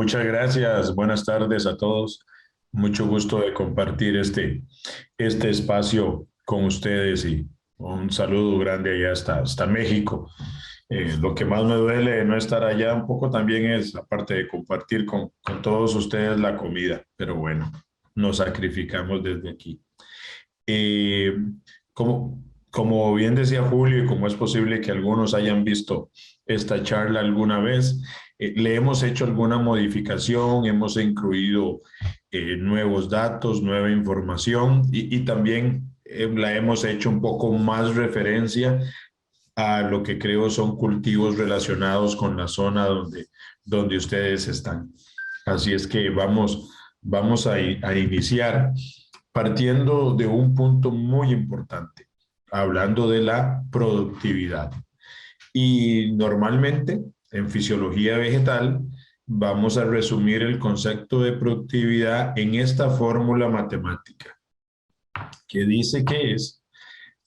Muchas gracias. Buenas tardes a todos. Mucho gusto de compartir este espacio con ustedes y un saludo grande allá hasta México. Lo que más me duele de no estar allá un poco también es, aparte de compartir con todos ustedes la comida, pero bueno, nos sacrificamos desde aquí. Eh, como, como bien decía Julio, y como es posible que algunos hayan visto esta charla alguna vez, le hemos hecho alguna modificación, hemos incluido nuevos datos, nueva información y también la hemos hecho un poco más referencia a lo que creo son cultivos relacionados con la zona donde ustedes están. Así es que vamos a iniciar partiendo de un punto muy importante, hablando de la productividad. Y normalmente en fisiología vegetal vamos a resumir el concepto de productividad en esta fórmula matemática, que dice que es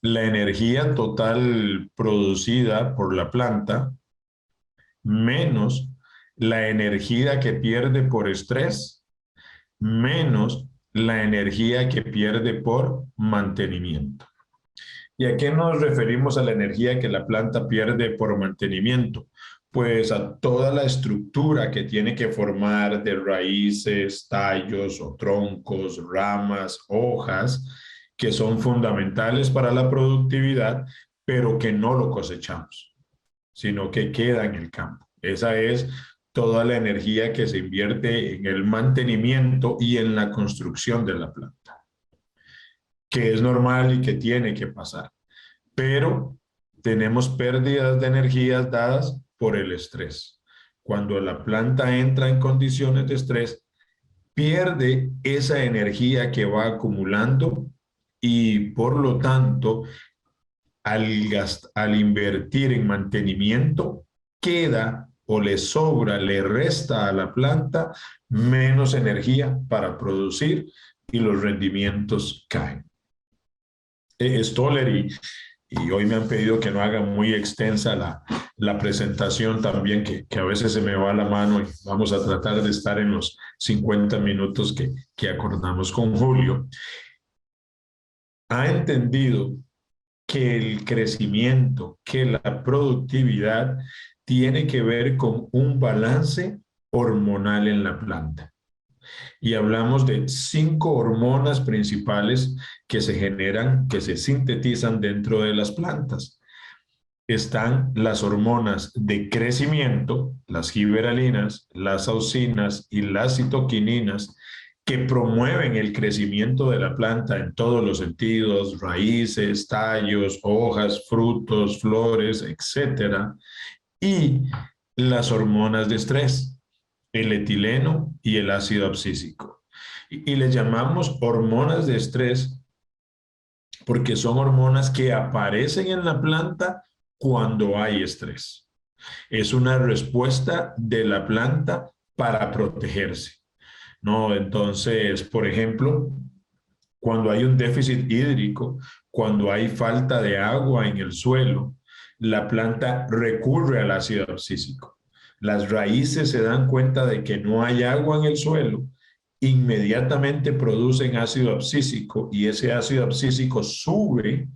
la energía total producida por la planta menos la energía que pierde por estrés menos la energía que pierde por mantenimiento. ¿Y a qué nos referimos a la energía que la planta pierde por mantenimiento? Pues a toda la estructura que tiene que formar de raíces, tallos o troncos, ramas, hojas, que son fundamentales para la productividad, pero que no lo cosechamos, sino que queda en el campo. Esa es toda la energía que se invierte en el mantenimiento y en la construcción de la planta, que es normal y que tiene que pasar. Pero tenemos pérdidas de energías dadas por el estrés. Cuando la planta entra en condiciones de estrés, pierde esa energía que va acumulando y por lo tanto, al invertir en mantenimiento, queda o le sobra, le resta a la planta menos energía para producir y los rendimientos caen. Stoller y hoy me han pedido que no haga muy extensa la presentación también, que a veces se me va la mano y vamos a tratar de estar en los 50 minutos que acordamos con Julio. Ha entendido que el crecimiento, que la productividad tiene que ver con un balance hormonal en la planta. Y hablamos de 5 hormonas principales que se generan, que se sintetizan dentro de las plantas. Están las hormonas de crecimiento, las giberalinas, las auxinas y las citoquininas, que promueven el crecimiento de la planta en todos los sentidos, raíces, tallos, hojas, frutos, flores, etcétera, y las hormonas de estrés, el etileno y el ácido abscísico. Y les llamamos hormonas de estrés porque son hormonas que aparecen en la planta cuando hay estrés. Es una respuesta de la planta para protegerse, ¿no? Entonces, por ejemplo, cuando hay un déficit hídrico, cuando hay falta de agua en el suelo, la planta recurre al ácido abscísico. Las raíces se dan cuenta de que no hay agua en el suelo, inmediatamente producen ácido abscísico y ese ácido abscísico sube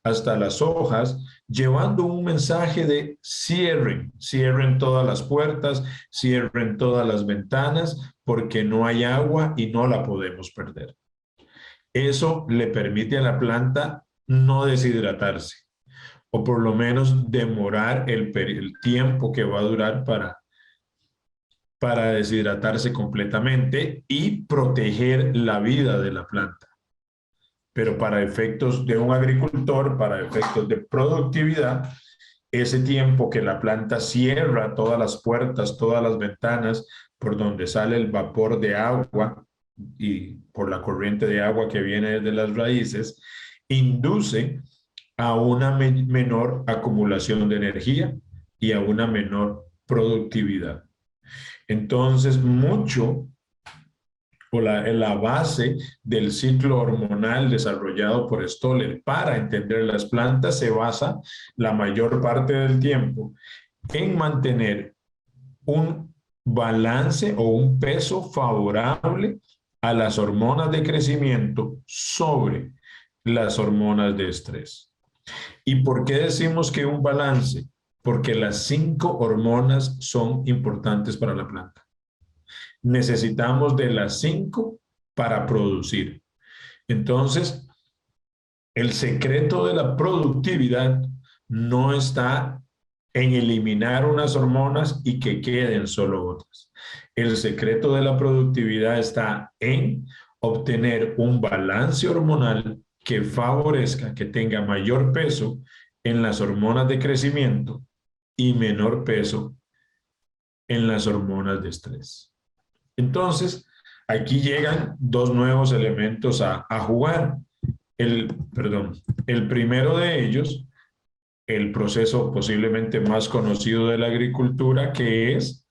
hasta las hojas, llevando un mensaje de cierren todas las puertas, cierren todas las ventanas, porque no hay agua y no la podemos perder. Eso le permite a la planta no deshidratarse, o por lo menos demorar el tiempo que va a durar para deshidratarse completamente y proteger la vida de la planta. Pero para efectos de un agricultor, para efectos de productividad, ese tiempo que la planta cierra todas las puertas, todas las ventanas, por donde sale el vapor de agua y por la corriente de agua que viene desde las raíces, induce a una menor acumulación de energía y a una menor productividad. Entonces, mucho o la base del ciclo hormonal desarrollado por Stoller para entender las plantas se basa la mayor parte del tiempo en mantener un balance o un peso favorable a las hormonas de crecimiento sobre las hormonas de estrés. ¿Y por qué decimos que un balance? Porque las 5 hormonas son importantes para la planta. Necesitamos de las 5 para producir. Entonces, el secreto de la productividad no está en eliminar unas hormonas y que queden solo otras. El secreto de la productividad está en obtener un balance hormonal que favorezca, que tenga mayor peso en las hormonas de crecimiento y menor peso en las hormonas de estrés. Entonces, aquí llegan 2 nuevos elementos a jugar. El primero de ellos, el proceso posiblemente más conocido de la agricultura, que es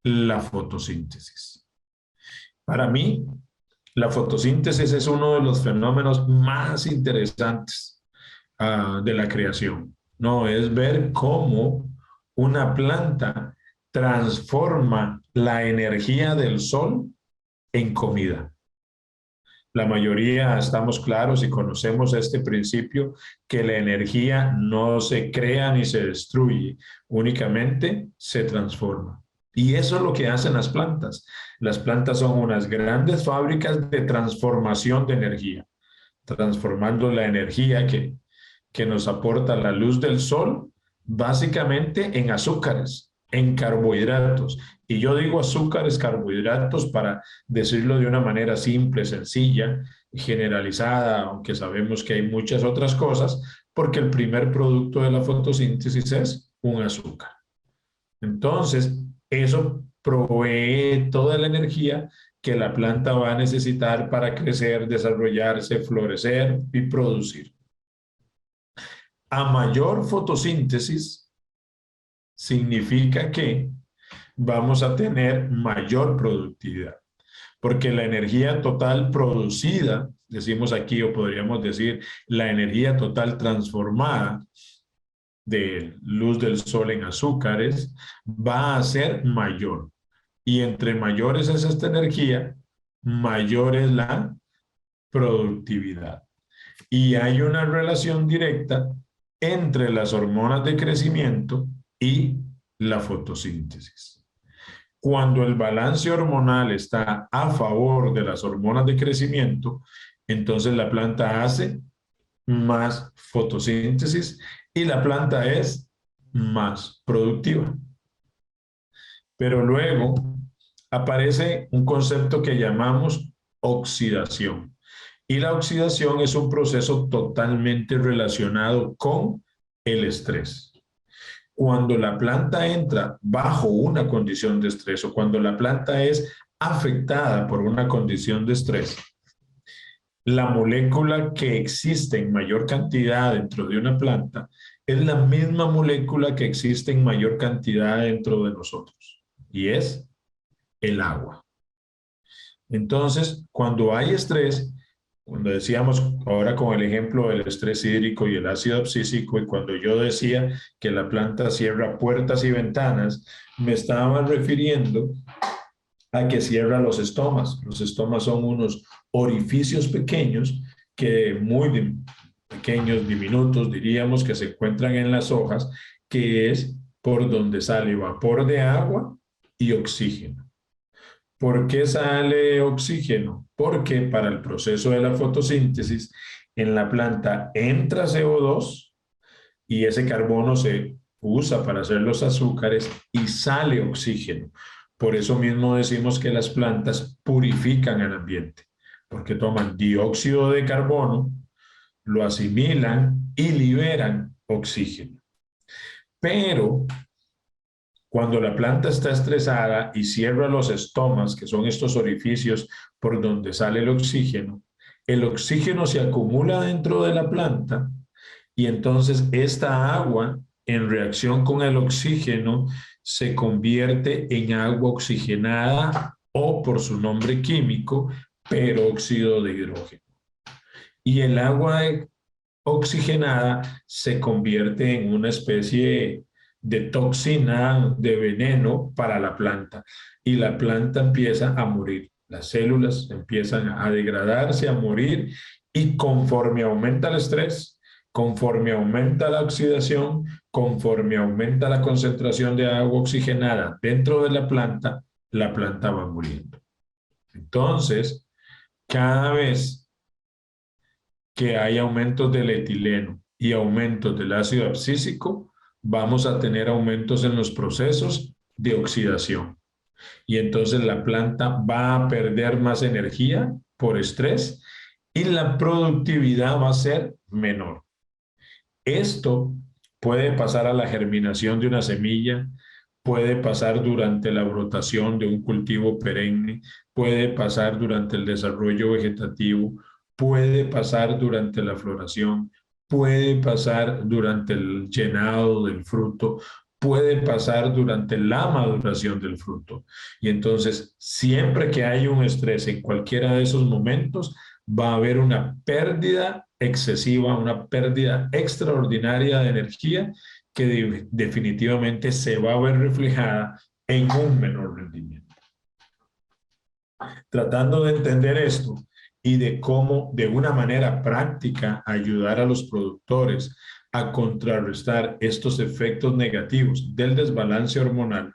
la fotosíntesis. Para mí, la fotosíntesis es uno de los fenómenos más interesantes de la creación, ¿no? Es ver cómo una planta transforma la energía del sol en comida. La mayoría estamos claros y conocemos este principio que la energía no se crea ni se destruye, únicamente se transforma. Y eso es lo que hacen las plantas. Las plantas son unas grandes fábricas de transformación de energía, transformando la energía que nos aporta la luz del sol, básicamente en azúcares, en carbohidratos. Y yo digo azúcares, carbohidratos para decirlo de una manera simple, sencilla, generalizada, aunque sabemos que hay muchas otras cosas, porque el primer producto de la fotosíntesis es un azúcar. Entonces, eso provee toda la energía que la planta va a necesitar para crecer, desarrollarse, florecer y producir. A mayor fotosíntesis significa que vamos a tener mayor productividad, porque la energía total producida, decimos aquí, o podríamos decir, la energía total transformada de luz del sol en azúcares, va a ser mayor. Y entre mayores es esta energía, mayor es la productividad. Y hay una relación directa entre las hormonas de crecimiento y la fotosíntesis. Cuando el balance hormonal está a favor de las hormonas de crecimiento, entonces la planta hace más fotosíntesis y la planta es más productiva. Pero luego aparece un concepto que llamamos oxidación. Y la oxidación es un proceso totalmente relacionado con el estrés. Cuando la planta entra bajo una condición de estrés o cuando la planta es afectada por una condición de estrés, la molécula que existe en mayor cantidad dentro de una planta es la misma molécula que existe en mayor cantidad dentro de nosotros y es el agua. Entonces, cuando hay estrés, cuando decíamos ahora con el ejemplo del estrés hídrico y el ácido abscísico, y cuando yo decía que la planta cierra puertas y ventanas, me estaba refiriendo a que cierra los estomas. Los estomas son unos orificios pequeños que muy pequeños, diminutos, diríamos, que se encuentran en las hojas, que es por donde sale vapor de agua y oxígeno. ¿Por qué sale oxígeno? Porque para el proceso de la fotosíntesis en la planta entra CO2 y ese carbono se usa para hacer los azúcares y sale oxígeno. Por eso mismo decimos que las plantas purifican el ambiente, porque toman dióxido de carbono, lo asimilan y liberan oxígeno. Pero cuando la planta está estresada y cierra los estomas, que son estos orificios por donde sale el oxígeno se acumula dentro de la planta y entonces esta agua, en reacción con el oxígeno, se convierte en agua oxigenada o, por su nombre químico, peróxido de hidrógeno. Y el agua oxigenada se convierte en una especie de toxina, de veneno para la planta. Y la planta empieza a morir. Las células empiezan a degradarse, a morir, y conforme aumenta el estrés, conforme aumenta la oxidación, conforme aumenta la concentración de agua oxigenada dentro de la planta va muriendo. Entonces, cada vez que hay aumentos del etileno y aumentos del ácido abscísico, vamos a tener aumentos en los procesos de oxidación. Y entonces la planta va a perder más energía por estrés y la productividad va a ser menor. Esto puede pasar a la germinación de una semilla, puede pasar durante la brotación de un cultivo perenne, puede pasar durante el desarrollo vegetativo, puede pasar durante la floración, puede pasar durante el llenado del fruto, puede pasar durante la maduración del fruto. Y entonces, siempre que hay un estrés en cualquiera de esos momentos, va a haber una pérdida excesiva, una pérdida extraordinaria de energía que definitivamente se va a ver reflejada en un menor rendimiento. Tratando de entender esto y de cómo de una manera práctica ayudar a los productores a contrarrestar estos efectos negativos del desbalance hormonal,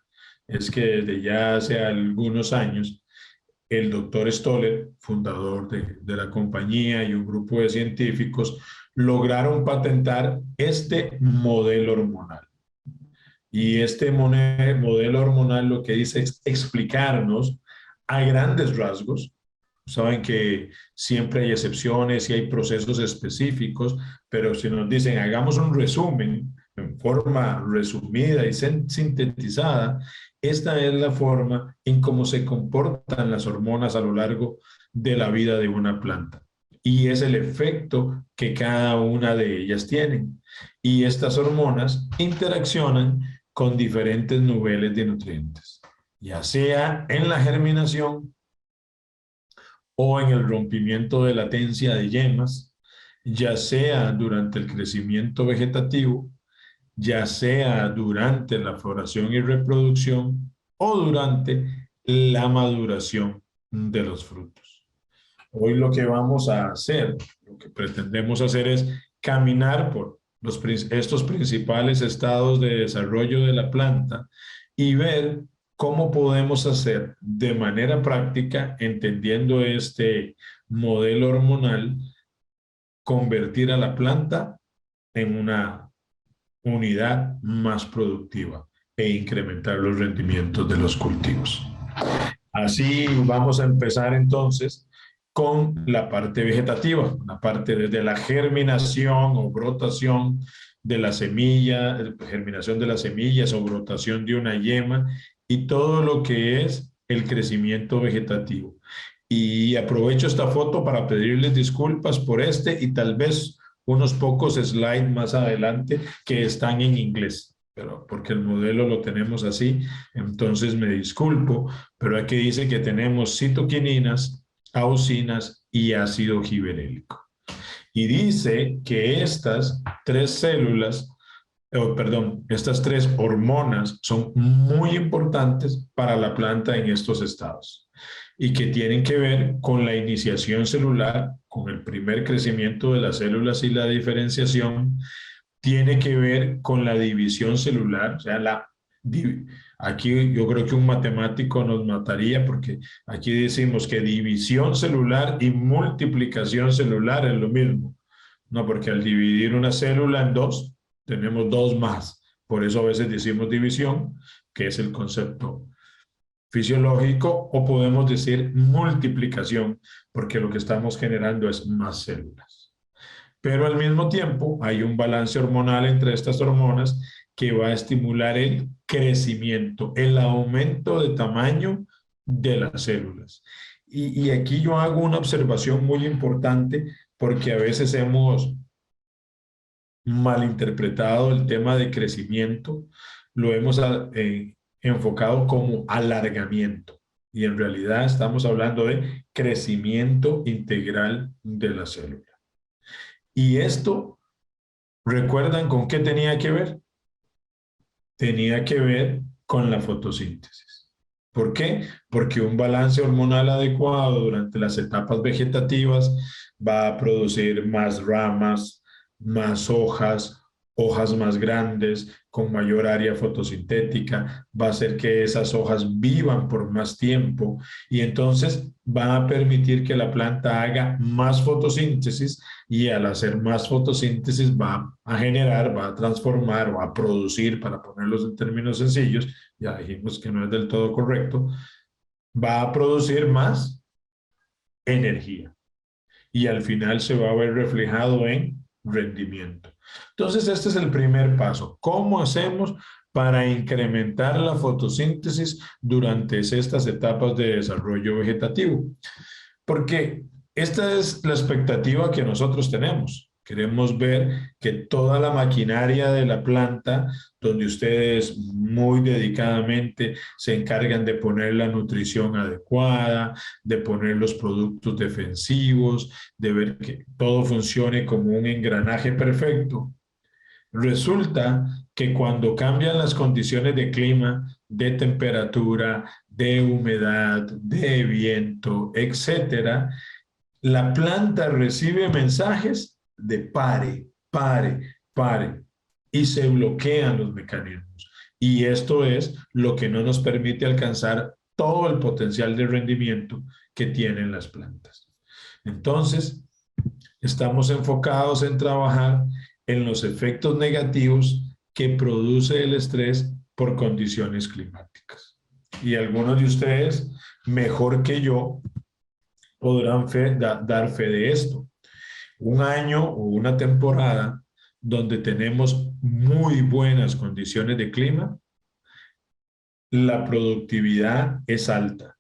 es que desde ya hace algunos años el doctor Stoller, fundador de la compañía, y un grupo de científicos lograron patentar este modelo hormonal. Y este modelo hormonal lo que dice es explicarnos a grandes rasgos. Saben que siempre hay excepciones y hay procesos específicos, pero si nos dicen hagamos un resumen en forma resumida y sintetizada, esta es la forma en cómo se comportan las hormonas a lo largo de la vida de una planta. Y es el efecto que cada una de ellas tiene. Y estas hormonas interaccionan con diferentes niveles de nutrientes, ya sea en la germinación o en el rompimiento de latencia de yemas, ya sea durante el crecimiento vegetativo, ya sea durante la floración y reproducción o durante la maduración de los frutos. Hoy lo que vamos a hacer, lo que pretendemos hacer es caminar por estos principales estados de desarrollo de la planta y ver cómo podemos hacer de manera práctica, entendiendo este modelo hormonal, convertir a la planta en una unidad más productiva e incrementar los rendimientos de los cultivos. Así vamos a empezar entonces con la parte vegetativa, la parte desde la germinación o brotación de la semilla, germinación de las semillas o brotación de una yema y todo lo que es el crecimiento vegetativo. Y aprovecho esta foto para pedirles disculpas por este y tal vez unos pocos slides más adelante que están en inglés, pero porque el modelo lo tenemos así, entonces me disculpo, pero aquí dice que tenemos citoquininas, auxinas y ácido giberélico. Y dice que estas tres células, perdón, estas tres hormonas son muy importantes para la planta en estos estados y que tienen que ver con la iniciación celular, con el primer crecimiento de las células y la diferenciación, tiene que ver con la división celular, o sea, aquí yo creo que un matemático nos mataría porque aquí decimos que división celular y multiplicación celular es lo mismo. No, porque al dividir una célula en dos, tenemos dos más. Por eso a veces decimos división, que es el concepto fisiológico, o podemos decir multiplicación, porque lo que estamos generando es más células. Pero al mismo tiempo hay un balance hormonal entre estas hormonas que va a estimular el crecimiento, el aumento de tamaño de las células. Y aquí yo hago una observación muy importante porque a veces hemos malinterpretado el tema de crecimiento, lo hemos enfocado como alargamiento y en realidad estamos hablando de crecimiento integral de la célula. Y esto, ¿recuerdan con qué tenía que ver? tenía que ver con la fotosíntesis. ¿Por qué? Porque un balance hormonal adecuado durante las etapas vegetativas va a producir más ramas, más hojas, hojas más grandes, con mayor área fotosintética, va a hacer que esas hojas vivan por más tiempo y entonces va a permitir que la planta haga más fotosíntesis y al hacer más fotosíntesis va a generar, va a transformar, va a producir, para ponerlos en términos sencillos, ya dijimos que no es del todo correcto, va a producir más energía y al final se va a ver reflejado en rendimiento. Entonces, este es el primer paso. ¿Cómo hacemos para incrementar la fotosíntesis durante estas etapas de desarrollo vegetativo? Porque esta es la expectativa que nosotros tenemos. Queremos ver que toda la maquinaria de la planta, donde ustedes muy dedicadamente se encargan de poner la nutrición adecuada, de poner los productos defensivos, de ver que todo funcione como un engranaje perfecto. Resulta que cuando cambian las condiciones de clima, de temperatura, de humedad, de viento, etcétera, la planta recibe mensajes de pare, pare, pare, y se bloquean los mecanismos. Y esto es lo que no nos permite alcanzar todo el potencial de rendimiento que tienen las plantas. Entonces, estamos enfocados en trabajar en los efectos negativos que produce el estrés por condiciones climáticas. Y algunos de ustedes, mejor que yo, podrán dar fe de esto. Un año o una temporada donde tenemos muy buenas condiciones de clima, la productividad es alta.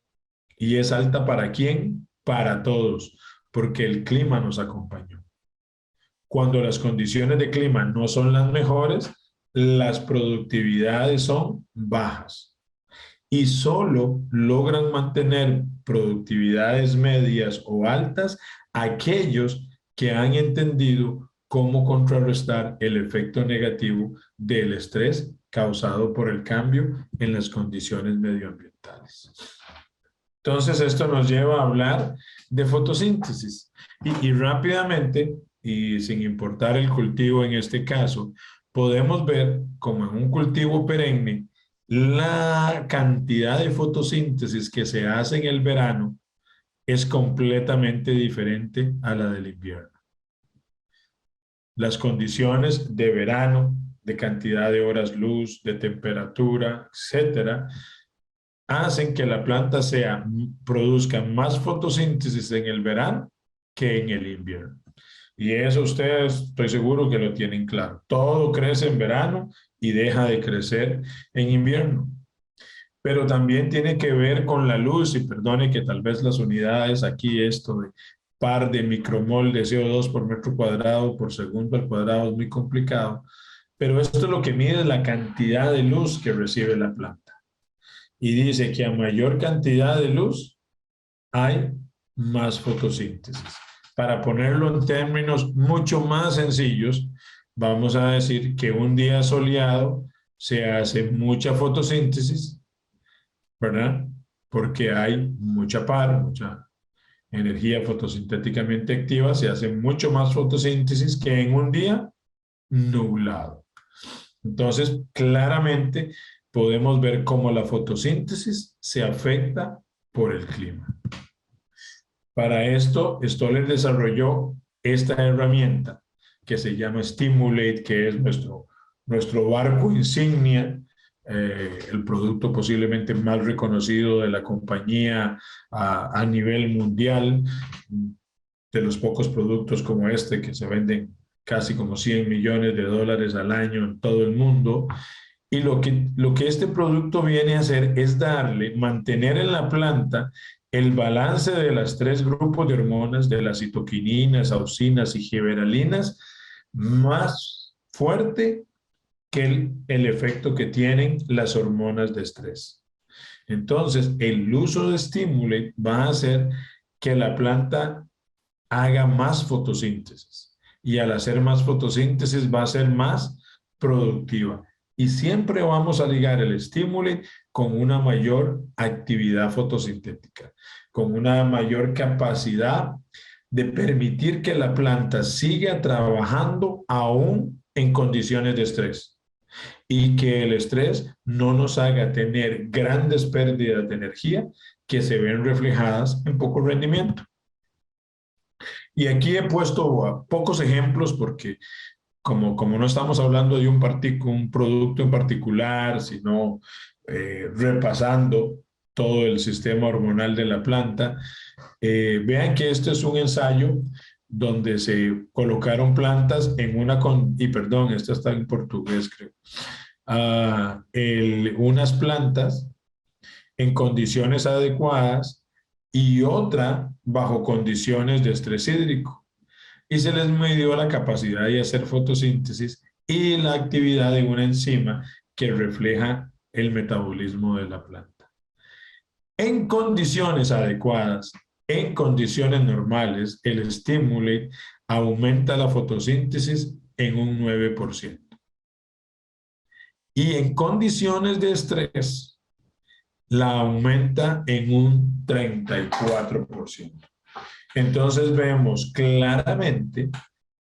¿Y es alta para quién? Para todos, porque el clima nos acompañó. Cuando las condiciones de clima no son las mejores, las productividades son bajas y solo logran mantener productividades medias o altas aquellos que han entendido cómo contrarrestar el efecto negativo del estrés causado por el cambio en las condiciones medioambientales. Entonces, esto nos lleva a hablar de fotosíntesis y rápidamente, y sin importar el cultivo en este caso, podemos ver como en un cultivo perenne, la cantidad de fotosíntesis que se hace en el verano es completamente diferente a la del invierno. Las condiciones de verano, de cantidad de horas luz, de temperatura, etcétera, hacen que la planta produzca más fotosíntesis en el verano que en el invierno. Y eso ustedes estoy seguro que lo tienen claro. Todo crece en verano y deja de crecer en invierno. Pero también tiene que ver con la luz, y perdone que tal vez las unidades aquí, esto de par de micromol de CO2 por metro cuadrado por segundo al cuadrado es muy complicado, pero esto es lo que mide la cantidad de luz que recibe la planta. Y dice que a mayor cantidad de luz hay más fotosíntesis. Para ponerlo en términos mucho más sencillos, vamos a decir que un día soleado se hace mucha fotosíntesis, ¿verdad? Porque hay mucha energía fotosintéticamente activa, se hace mucho más fotosíntesis que en un día nublado. Entonces, claramente podemos ver cómo la fotosíntesis se afecta por el clima. Para esto, Stoller desarrolló esta herramienta que se llama Stimulate, que es nuestro barco insignia, el producto posiblemente más reconocido de la compañía a nivel mundial, de los pocos productos como este que se venden casi como 100 millones de dólares al año en todo el mundo. Y lo que este producto viene a hacer es mantener en la planta el balance de los tres grupos de hormonas, de las citoquininas, auxinas y giberalinas, más fuerte que el efecto que tienen las hormonas de estrés. Entonces, el uso de Stimulate va a hacer que la planta haga más fotosíntesis y al hacer más fotosíntesis va a ser más productiva. Y siempre vamos a ligar el estímulo con una mayor actividad fotosintética, con una mayor capacidad de permitir que la planta siga trabajando aún en condiciones de estrés y que el estrés no nos haga tener grandes pérdidas de energía que se ven reflejadas en poco rendimiento. Y aquí he puesto pocos ejemplos porque como no estamos hablando de un producto en particular, sino repasando todo el sistema hormonal de la planta, vean que este es un ensayo donde se colocaron plantas en y perdón, esta está en portugués, creo, unas plantas en condiciones adecuadas y otra bajo condiciones de estrés hídrico. Y se les midió la capacidad de hacer fotosíntesis y la actividad de una enzima que refleja el metabolismo de la planta. En condiciones adecuadas, en condiciones normales, el estímulo aumenta la fotosíntesis en un 9%. Y en condiciones de estrés, la aumenta en un 34%. Entonces vemos claramente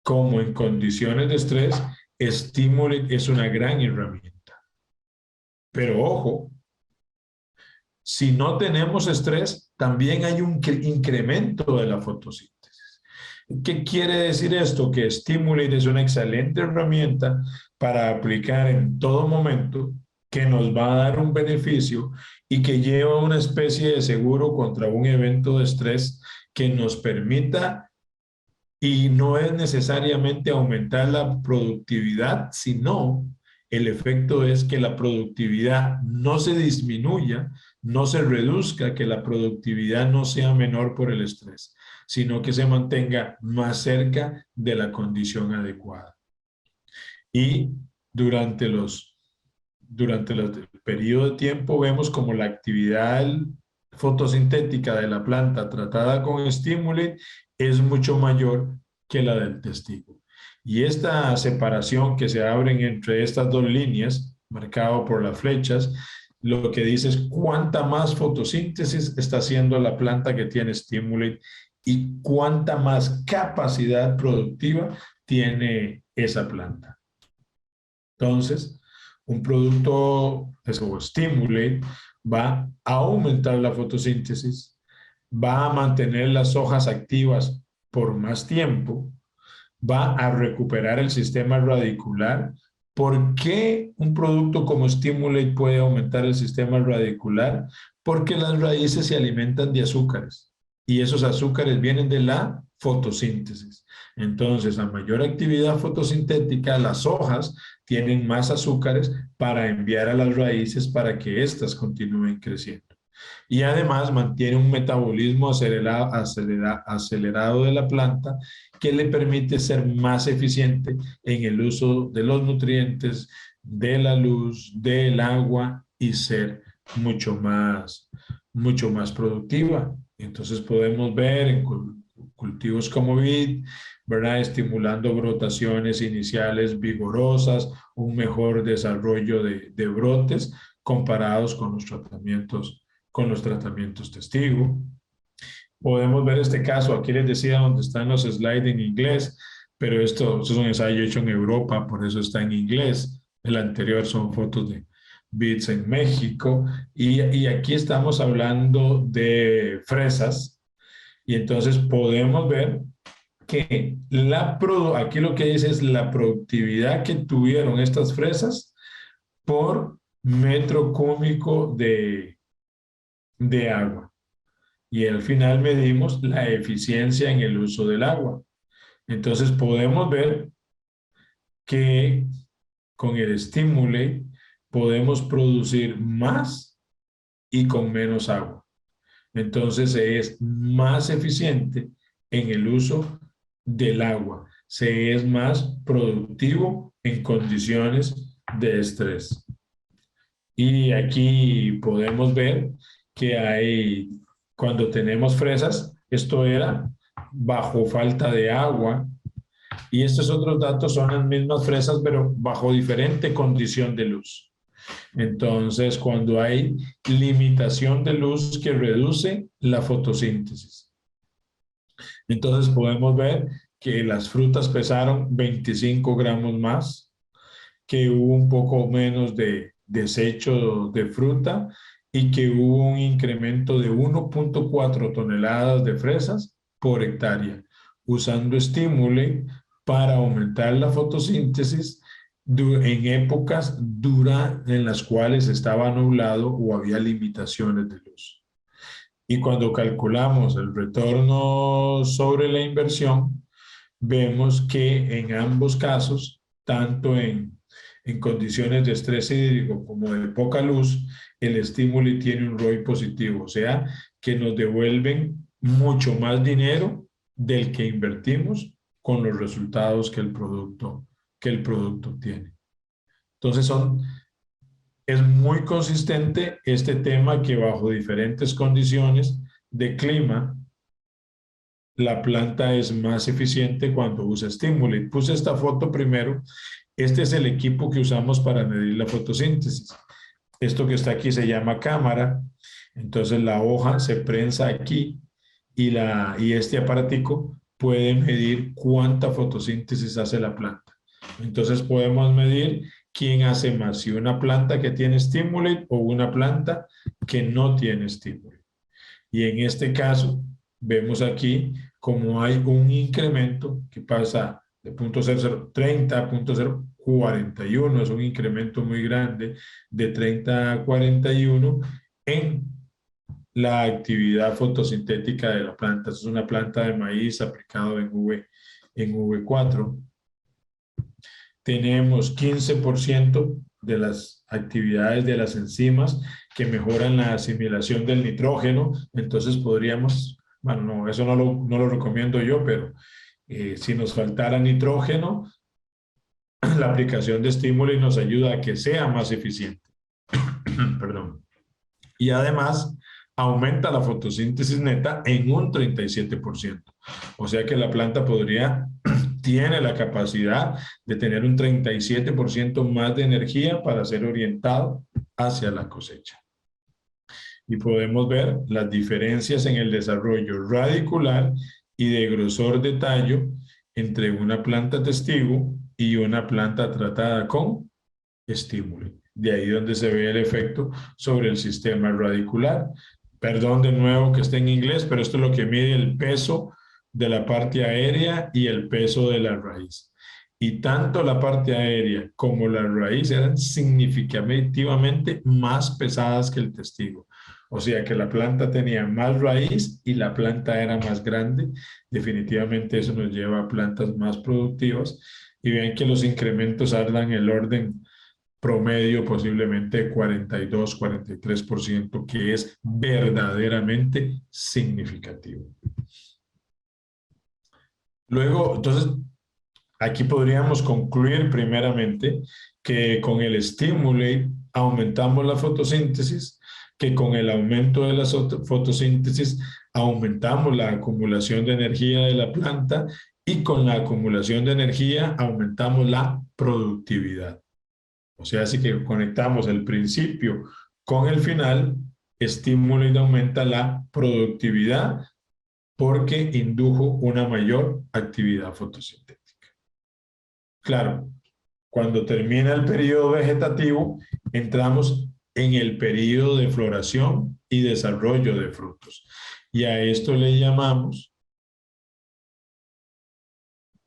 cómo en condiciones de estrés, estímulo es una gran herramienta. Pero ojo, si no tenemos estrés, también hay un incremento de la fotosíntesis. ¿Qué quiere decir esto? Que Stimulate es una excelente herramienta para aplicar en todo momento, que nos va a dar un beneficio y que lleva una especie de seguro contra un evento de estrés que nos permita, y no es necesariamente aumentar la productividad, sino el efecto es que la productividad no se disminuya, no se reduzca, que la productividad no sea menor por el estrés, sino que se mantenga más cerca de la condición adecuada. Y durante el periodo de tiempo vemos como la actividad fotosintética de la planta tratada con estímulo es mucho mayor que la del testigo. Y esta separación que se abren entre estas dos líneas, marcado por las flechas, lo que dice es cuánta más fotosíntesis está haciendo la planta que tiene estímulo y cuánta más capacidad productiva tiene esa planta. Entonces, un producto o estímulo va a aumentar la fotosíntesis, va a mantener las hojas activas por más tiempo, va a recuperar el sistema radicular. ¿Por qué un producto como Stimulate puede aumentar el sistema radicular? Porque las raíces se alimentan de azúcares y esos azúcares vienen de la fotosíntesis. Entonces, a mayor actividad fotosintética, las hojas tienen más azúcares para enviar a las raíces para que éstas continúen creciendo. Y además mantiene un metabolismo acelerado de la planta que le permite ser más eficiente en el uso de los nutrientes, de la luz, del agua y ser mucho más productiva. Entonces podemos ver en cultivos como vid, ¿verdad? Estimulando brotaciones iniciales vigorosas, un mejor desarrollo de brotes comparados con los tratamientos testigo. Podemos ver este caso, aquí les decía donde están los slides en inglés, pero esto es un ensayo hecho en Europa, por eso está en inglés. El anterior son fotos de bits en México y aquí estamos hablando de fresas y entonces podemos ver que aquí lo que dice es la productividad que tuvieron estas fresas por metro cúbico de agua. Y al final medimos la eficiencia en el uso del agua. Entonces podemos ver que con el estímulo podemos producir más y con menos agua. Entonces se es más eficiente en el uso del agua. Se es más productivo en condiciones de estrés. Y aquí podemos ver que cuando tenemos fresas, esto era bajo falta de agua Y estos otros datos son las mismas fresas, pero bajo diferente condición de luz. Entonces, cuando hay limitación de luz que reduce la fotosíntesis. Entonces, podemos ver que las frutas pesaron 25 gramos más, que hubo un poco menos de desecho de fruta y que hubo un incremento de 1.4 toneladas de fresas por hectárea, usando estímulo para aumentar la fotosíntesis en épocas en las cuales estaba nublado o había limitaciones de luz. Y cuando calculamos el retorno sobre la inversión, vemos que en ambos casos, tanto en condiciones de estrés hídrico como de poca luz, el estímulo tiene un ROI positivo, o sea, que nos devuelven mucho más dinero del que invertimos con los resultados que el producto tiene. Entonces es muy consistente este tema que bajo diferentes condiciones de clima, la planta es más eficiente cuando usa estímulo. Y puse esta foto primero. Este es el equipo que usamos para medir la fotosíntesis. Esto que está aquí se llama cámara. Entonces la hoja se prensa aquí y este aparatico puede medir cuánta fotosíntesis hace la planta. Entonces podemos medir quién hace más, si una planta que tiene estímulo o una planta que no tiene estímulo. Y en este caso, vemos aquí como hay un incremento que pasa de 0.0030 a 0.041, es un incremento muy grande de 30 a 41 en la actividad fotosintética de la planta. Es una planta de maíz aplicado en V4. Tenemos 15% de las actividades de las enzimas que mejoran la asimilación del nitrógeno. Entonces podríamos, bueno, no, eso no lo recomiendo yo, pero si nos faltara nitrógeno, la aplicación de estímulo nos ayuda a que sea más eficiente. Perdón. Y además aumenta la fotosíntesis neta en un 37%. O sea que la planta tiene la capacidad de tener un 37% más de energía para ser orientado hacia la cosecha. Y podemos ver las diferencias en el desarrollo radicular y de grosor de tallo entre una planta testigo y una planta tratada con estímulo. De ahí donde se ve el efecto sobre el sistema radicular. Perdón de nuevo que esté en inglés, pero esto es lo que mide el peso de la parte aérea y el peso de la raíz. Y tanto la parte aérea como la raíz eran significativamente más pesadas que el testigo. O sea que la planta tenía más raíz y la planta era más grande. Definitivamente eso nos lleva a plantas más productivas. Y ven que los incrementos andan el orden promedio posiblemente 42-43%, que es verdaderamente significativo. Luego, entonces, aquí podríamos concluir primeramente que con el estímulo aumentamos la fotosíntesis, que con el aumento de la fotosíntesis aumentamos la acumulación de energía de la planta y con la acumulación de energía aumentamos la productividad. O sea, así que conectamos el principio con el final, estímulo y aumenta la productividad porque indujo una mayor actividad fotosintética. Claro, cuando termina el periodo vegetativo, entramos en el periodo de floración y desarrollo de frutos. Y a esto le llamamos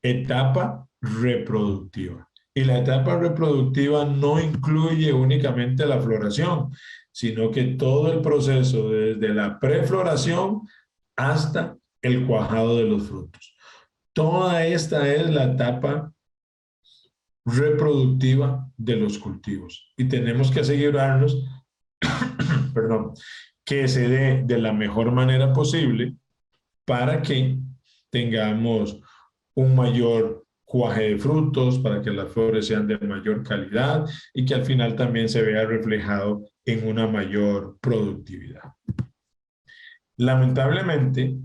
etapa reproductiva. Y la etapa reproductiva no incluye únicamente la floración, sino que todo el proceso desde la prefloración hasta el cuajado de los frutos. Toda esta es la etapa reproductiva de los cultivos y tenemos que asegurarnos, perdón, que se dé de la mejor manera posible para que tengamos un mayor cuaje de frutos, para que las flores sean de mayor calidad y que al final también se vea reflejado en una mayor productividad. Lamentablemente,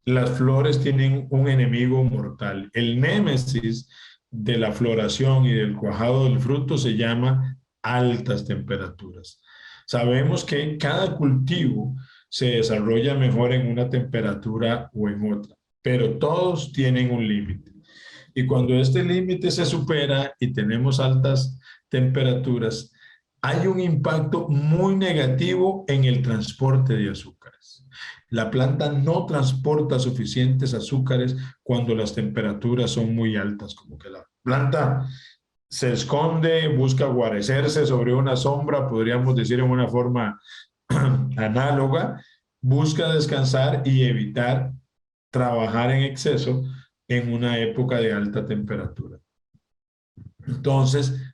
las flores tienen un enemigo mortal. El némesis de la floración y del cuajado del fruto se llama altas temperaturas. Sabemos que cada cultivo se desarrolla mejor en una temperatura o en otra, pero todos tienen un límite. Y cuando este límite se supera y tenemos altas temperaturas, hay un impacto muy negativo en el transporte de azúcares. La planta no transporta suficientes azúcares cuando las temperaturas son muy altas, como que la planta se esconde, busca guarecerse sobre una sombra, podríamos decir en una forma análoga, busca descansar y evitar trabajar en exceso en una época de alta temperatura. Entonces,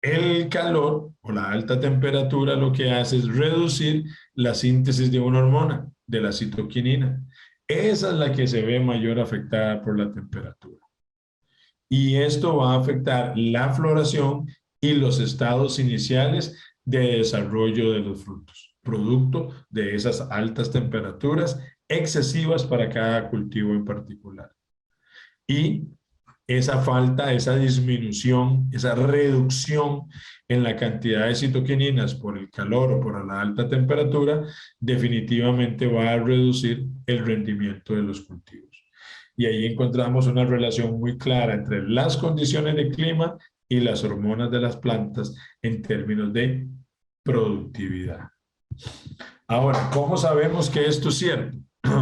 el calor o la alta temperatura lo que hace es reducir la síntesis de una hormona, de la citoquinina. Esa es la que se ve mayor afectada por la temperatura. Y esto va a afectar la floración y los estados iniciales de desarrollo de los frutos, producto de esas altas temperaturas excesivas para cada cultivo en particular. Y esa falta, esa disminución, esa reducción en la cantidad de citoquininas por el calor o por la alta temperatura, definitivamente va a reducir el rendimiento de los cultivos. Y ahí encontramos una relación muy clara entre las condiciones de clima y las hormonas de las plantas en términos de productividad. Ahora, ¿cómo sabemos que esto es cierto?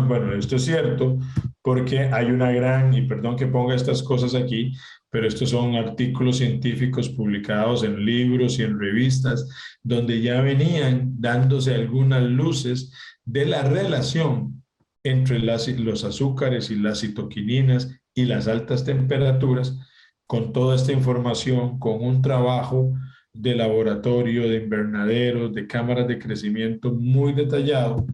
Bueno, esto es cierto porque hay una gran, y perdón que ponga estas cosas aquí, pero estos son artículos científicos publicados en libros y en revistas, donde ya venían dándose algunas luces de la relación entre los azúcares y las citoquininas y las altas temperaturas, con toda esta información, con un trabajo de laboratorio, de invernaderos, de cámaras de crecimiento muy detallado,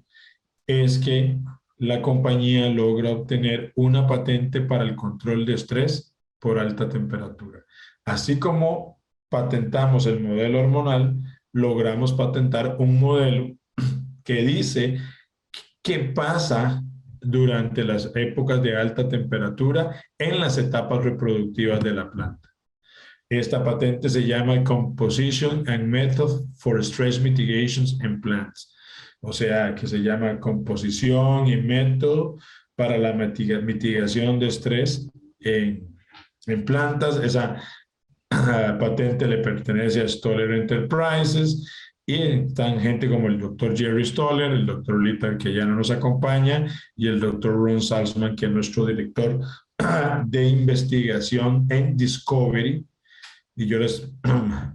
es que la compañía logra obtener una patente para el control de estrés por alta temperatura. Así como patentamos el modelo hormonal, logramos patentar un modelo que dice qué pasa durante las épocas de alta temperatura en las etapas reproductivas de la planta. Esta patente se llama Composition and Method for Stress Mitigations in Plants, o sea, que se llama composición y método para la mitigación de estrés en plantas. Esa patente le pertenece a Stoller Enterprises y están gente como el doctor Jerry Stoller, el doctor Little, que ya no nos acompaña, y el doctor Ron Salzman, que es nuestro director de investigación en Discovery. Y yo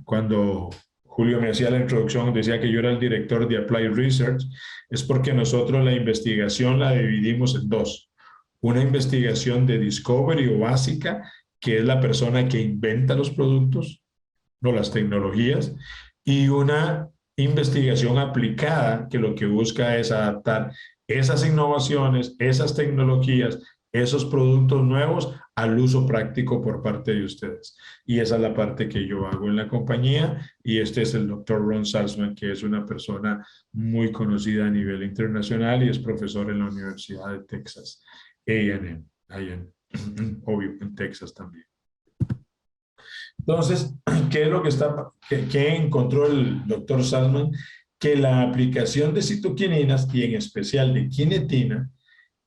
cuando Julio me hacía la introducción, decía que yo era el director de Applied Research, es porque nosotros la investigación la dividimos en dos. Una investigación de discovery o básica, que es la persona que inventa los productos o las tecnologías, y una investigación aplicada, que lo que busca es adaptar esas innovaciones, esas tecnologías, esos productos nuevos al uso práctico por parte de ustedes. Y esa es la parte que yo hago en la compañía, y este es el doctor Ron Salzman, que es una persona muy conocida a nivel internacional y es profesor en la Universidad de Texas A&M, obvio, en Texas también. Entonces, ¿qué es lo que encontró el doctor Salzman? Que la aplicación de citoquininas y en especial de quinetina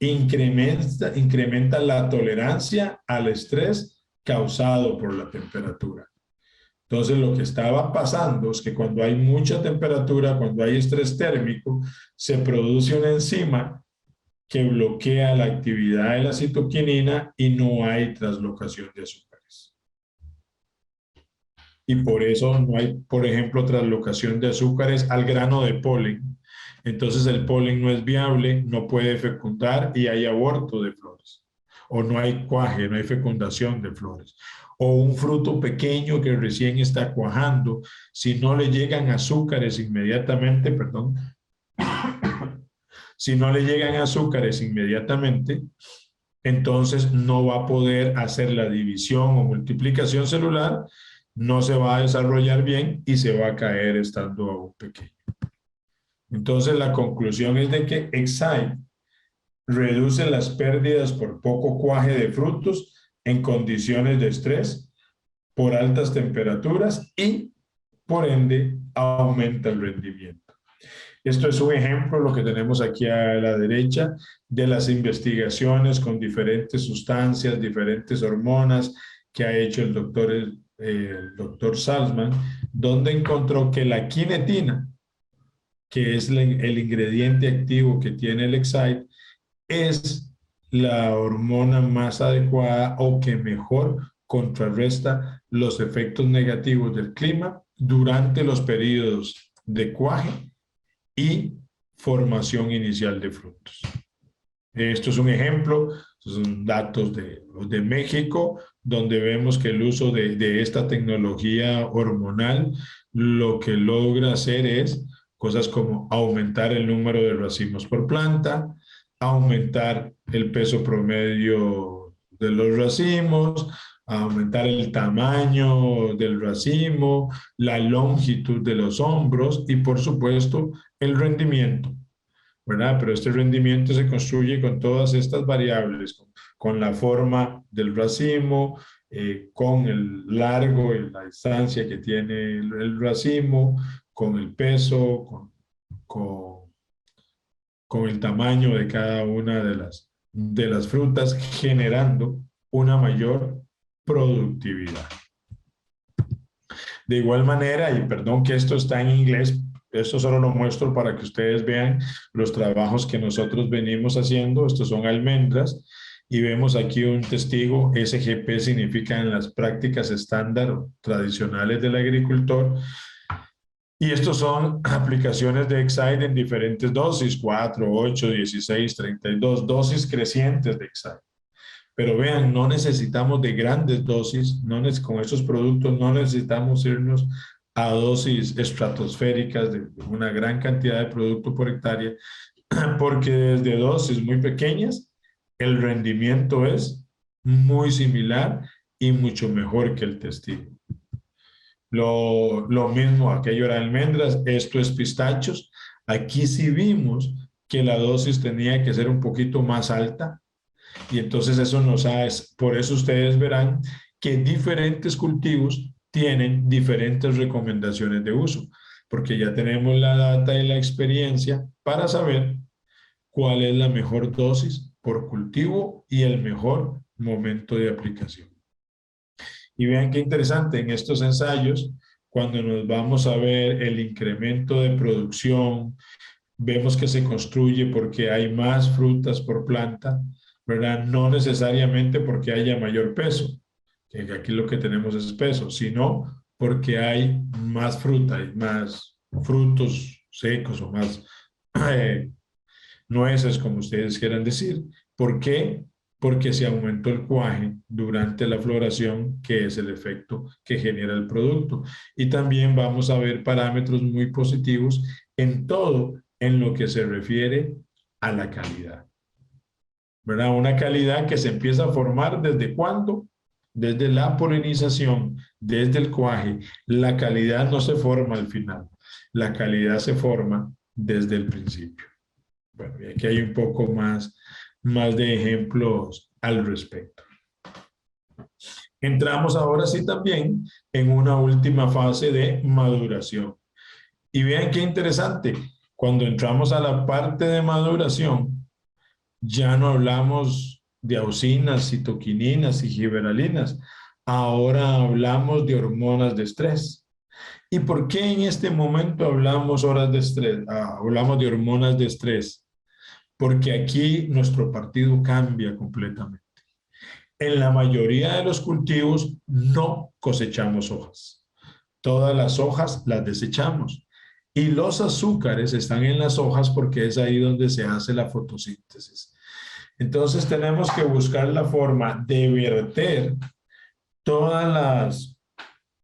incrementa la tolerancia al estrés causado por la temperatura. Entonces, lo que estaba pasando es que cuando hay mucha temperatura, cuando hay estrés térmico, se produce una enzima que bloquea la actividad de la citoquinina y no hay translocación de azúcares. Y por eso no hay, por ejemplo, translocación de azúcares al grano de polen. Entonces el polen no es viable, no puede fecundar y hay aborto de flores. O no hay cuaje, no hay fecundación de flores. O un fruto pequeño que recién está cuajando, si no le llegan azúcares inmediatamente, perdón, si no le llegan azúcares inmediatamente, entonces no va a poder hacer la división o multiplicación celular, no se va a desarrollar bien y se va a caer estando aún pequeño. Entonces la conclusión es de que Excite reduce las pérdidas por poco cuaje de frutos en condiciones de estrés, por altas temperaturas y, por ende, aumenta el rendimiento. Esto es un ejemplo, lo que tenemos aquí a la derecha, de las investigaciones con diferentes sustancias, diferentes hormonas que ha hecho el doctor Salzman, donde encontró que la quinetina, que es el ingrediente activo que tiene el Excite, es la hormona más adecuada o que mejor contrarresta los efectos negativos del clima durante los periodos de cuaje y formación inicial de frutos. Esto es un ejemplo, son datos de México, donde vemos que el uso de esta tecnología hormonal lo que logra hacer es cosas como aumentar el número de racimos por planta, aumentar el peso promedio de los racimos, aumentar el tamaño del racimo, la longitud de los hombros y, por supuesto, el rendimiento, ¿verdad? Pero este rendimiento se construye con todas estas variables, con la forma del racimo, con el largo y la distancia que tiene el racimo, con el peso, con el tamaño de cada una de las frutas, generando una mayor productividad. De igual manera, y perdón que esto está en inglés, esto solo lo muestro para que ustedes vean los trabajos que nosotros venimos haciendo. Estos son almendras y vemos aquí un testigo. SGP significa en las prácticas estándar tradicionales del agricultor. Y estos son aplicaciones de Excite en diferentes dosis, 4, 8, 16, 32, dosis crecientes de Excite. Pero vean, no necesitamos de grandes dosis, con estos productos no necesitamos irnos a dosis estratosféricas de una gran cantidad de producto por hectárea, porque desde dosis muy pequeñas el rendimiento es muy similar y mucho mejor que el testigo. Lo mismo, aquello era almendras, esto es pistachos. Aquí sí vimos que la dosis tenía que ser un poquito más alta, y entonces eso por eso ustedes verán que diferentes cultivos tienen diferentes recomendaciones de uso, porque ya tenemos la data y la experiencia para saber cuál es la mejor dosis por cultivo y el mejor momento de aplicación. Y vean qué interesante, en estos ensayos, cuando nos vamos a ver el incremento de producción, vemos que se construye porque hay más frutas por planta, ¿verdad? No necesariamente porque haya mayor peso, que aquí lo que tenemos es peso, sino porque hay más fruta, hay más frutos secos o más nueces, como ustedes quieran decir. ¿Por qué? Porque se aumentó el cuaje durante la floración, que es el efecto que genera el producto. Y también vamos a ver parámetros muy positivos en todo en lo que se refiere a la calidad, ¿verdad? Una calidad que se empieza a formar ¿desde cuándo? Desde la polinización, desde el cuaje. La calidad no se forma al final, la calidad se forma desde el principio. Bueno, y aquí hay un poco más de ejemplos al respecto. Entramos ahora sí también en una última fase de maduración. Y vean qué interesante, cuando entramos a la parte de maduración, ya no hablamos de auxinas, citoquininas y giberalinas, ahora hablamos de hormonas de estrés. ¿Y por qué en este momento hablamos horas de estrés? Hablamos de hormonas de estrés, porque aquí nuestro partido cambia completamente. En la mayoría de los cultivos no cosechamos hojas. Todas las hojas las desechamos. Y los azúcares están en las hojas porque es ahí donde se hace la fotosíntesis. Entonces tenemos que buscar la forma de verter todas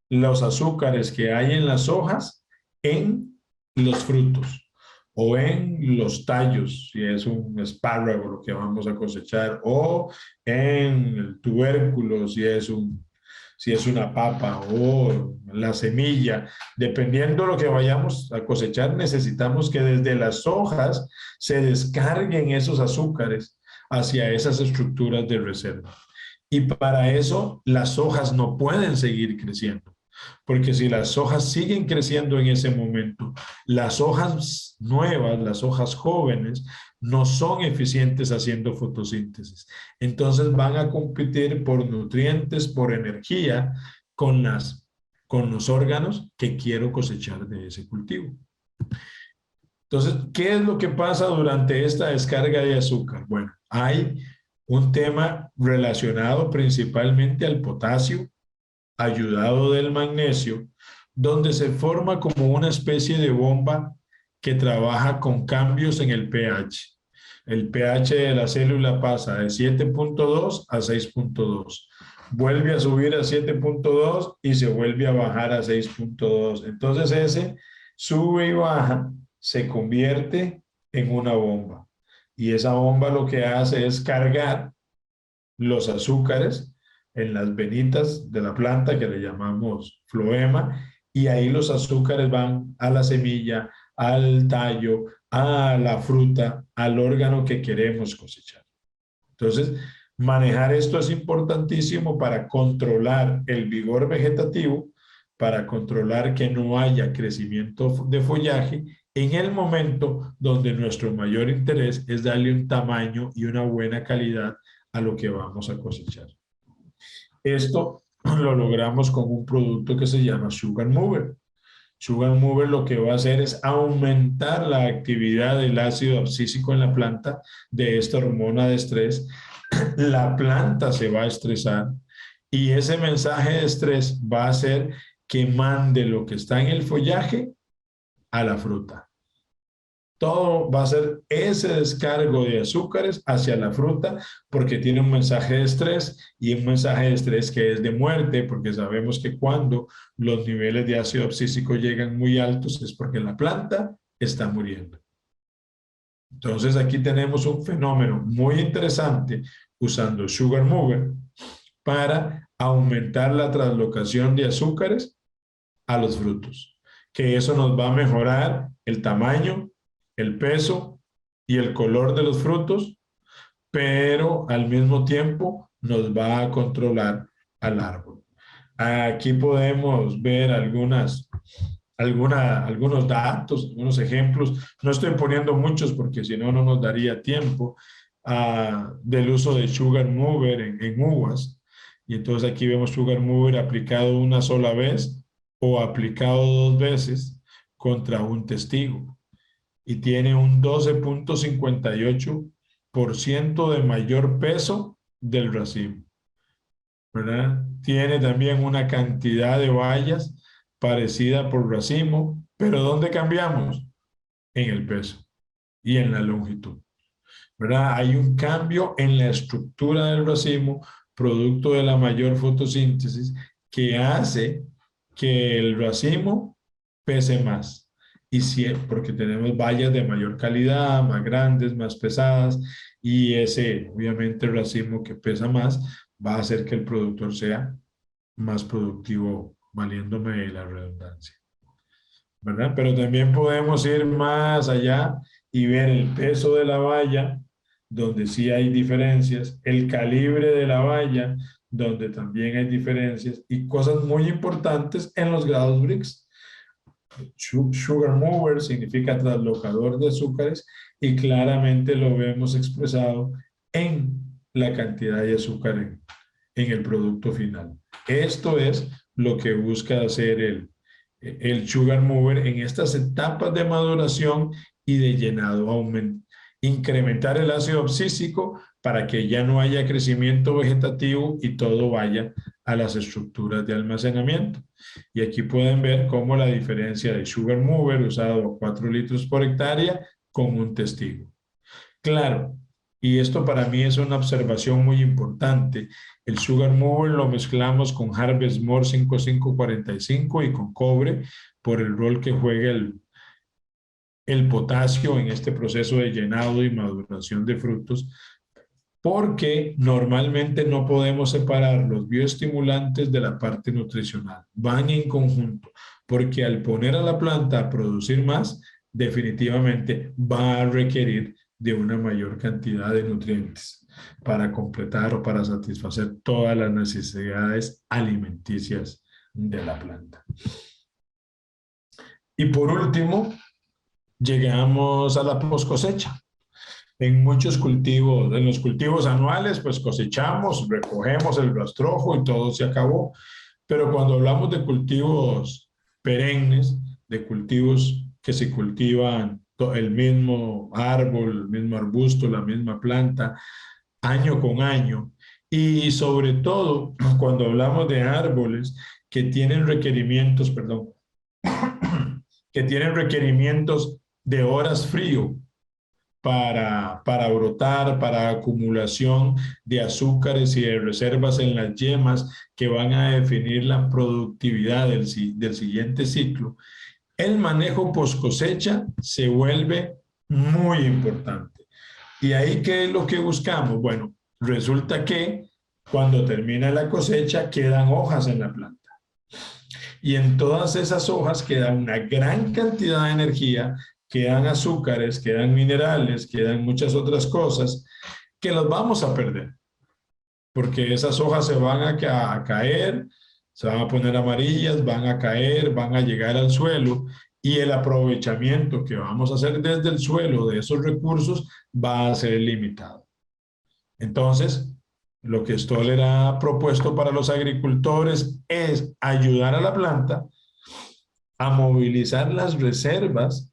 los azúcares que hay en las hojas en los frutos o en los tallos, si es un espárrago lo que vamos a cosechar, o en el tubérculo, si es si es una papa o la semilla, dependiendo de lo que vayamos a cosechar, necesitamos que desde las hojas se descarguen esos azúcares hacia esas estructuras de reserva. Y para eso las hojas no pueden seguir creciendo, porque si las hojas siguen creciendo en ese momento, las hojas nuevas, las hojas jóvenes, no son eficientes haciendo fotosíntesis. Entonces van a competir por nutrientes, por energía con con los órganos que quiero cosechar de ese cultivo. Entonces, ¿qué es lo que pasa durante esta descarga de azúcar? Bueno, hay un tema relacionado principalmente al potasio, ayudado del magnesio, donde se forma como una especie de bomba que trabaja con cambios en el pH. El pH de la célula pasa de 7.2 a 6.2. Vuelve a subir a 7.2 y se vuelve a bajar a 6.2. Entonces ese sube y baja, se convierte en una bomba. Y esa bomba lo que hace es cargar los azúcares en las venitas de la planta que le llamamos floema, y ahí los azúcares van a la semilla, al tallo, a la fruta, al órgano que queremos cosechar. Entonces, manejar esto es importantísimo para controlar el vigor vegetativo, para controlar que no haya crecimiento de follaje en el momento donde nuestro mayor interés es darle un tamaño y una buena calidad a lo que vamos a cosechar. Esto lo logramos con un producto que se llama Sugar Mover. Sugar Mover lo que va a hacer es aumentar la actividad del ácido abscísico en la planta de esta hormona de estrés. La planta se va a estresar y ese mensaje de estrés va a hacer que mande lo que está en el follaje a la fruta. Todo va a ser ese descargo de azúcares hacia la fruta porque tiene un mensaje de estrés, y un mensaje de estrés que es de muerte, porque sabemos que cuando los niveles de ácido abscísico llegan muy altos es porque la planta está muriendo. Entonces aquí tenemos un fenómeno muy interesante usando Sugar Mover para aumentar la translocación de azúcares a los frutos, que eso nos va a mejorar el tamaño, el peso y el color de los frutos, pero al mismo tiempo nos va a controlar al árbol. Aquí podemos ver algunos datos, algunos ejemplos. No estoy poniendo muchos porque si no, no nos daría tiempo del uso de Sugar Mover en uvas. Y entonces aquí vemos Sugar Mover aplicado una sola vez o aplicado dos veces contra un testigo. Y tiene un 12.58% de mayor peso del racimo, ¿verdad? Tiene también una cantidad de bayas parecida por racimo, pero ¿dónde cambiamos? En el peso y en la longitud, ¿verdad? Hay un cambio en la estructura del racimo, producto de la mayor fotosíntesis, que hace que el racimo pese más. Y si, porque tenemos bayas de mayor calidad, más grandes, más pesadas, y ese, obviamente, el racimo que pesa más va a hacer que el productor sea más productivo, valiéndome de la redundancia, ¿verdad? Pero también podemos ir más allá y ver el peso de la valla, donde sí hay diferencias, el calibre de la valla, donde también hay diferencias, y cosas muy importantes en los grados Brix. Sugar mover significa translocador de azúcares, y claramente lo vemos expresado en la cantidad de azúcar en el producto final. Esto es lo que busca hacer el sugar mover en estas etapas de maduración y de llenado, incrementar el ácido abscísico para que ya no haya crecimiento vegetativo y todo vaya a las estructuras de almacenamiento. Y aquí pueden ver cómo la diferencia de sugar mover usado a 4 litros por hectárea con un testigo. Claro, y esto para mí es una observación muy importante. El Sugar Mover lo mezclamos con Harvest More 5545 y con cobre por el rol que juega el potasio en este proceso de llenado y maduración de frutos. porque normalmente no podemos separar los bioestimulantes de la parte nutricional. Van en conjunto, porque al poner a la planta a producir más, definitivamente va a requerir de una mayor cantidad de nutrientes para completar o para satisfacer todas las necesidades alimenticias de la planta. Y por último, llegamos a la post cosecha. En muchos cultivos, en los cultivos anuales, pues cosechamos, recogemos el rastrojo y todo se acabó. Pero cuando hablamos de cultivos perennes, de cultivos que se cultivan el mismo árbol, el mismo arbusto, la misma planta, año con año, y sobre todo cuando hablamos de árboles que tienen requerimientos, perdón, que tienen requerimientos de horas frío, para brotar, para acumulación de azúcares y de reservas en las yemas que van a definir la productividad del siguiente ciclo, el manejo post cosecha se vuelve muy importante. ¿Y ahí qué es lo que buscamos? Bueno, resulta que cuando termina la cosecha quedan hojas en la planta. Y en todas esas hojas queda una gran cantidad de energía, quedan azúcares, quedan minerales, quedan muchas otras cosas que los vamos a perder, porque esas hojas se van a caer, se van a poner amarillas, van a caer, van a llegar al suelo y el aprovechamiento que vamos a hacer desde el suelo de esos recursos va a ser limitado. Entonces, lo que Stoller ha propuesto para los agricultores es ayudar a la planta a movilizar las reservas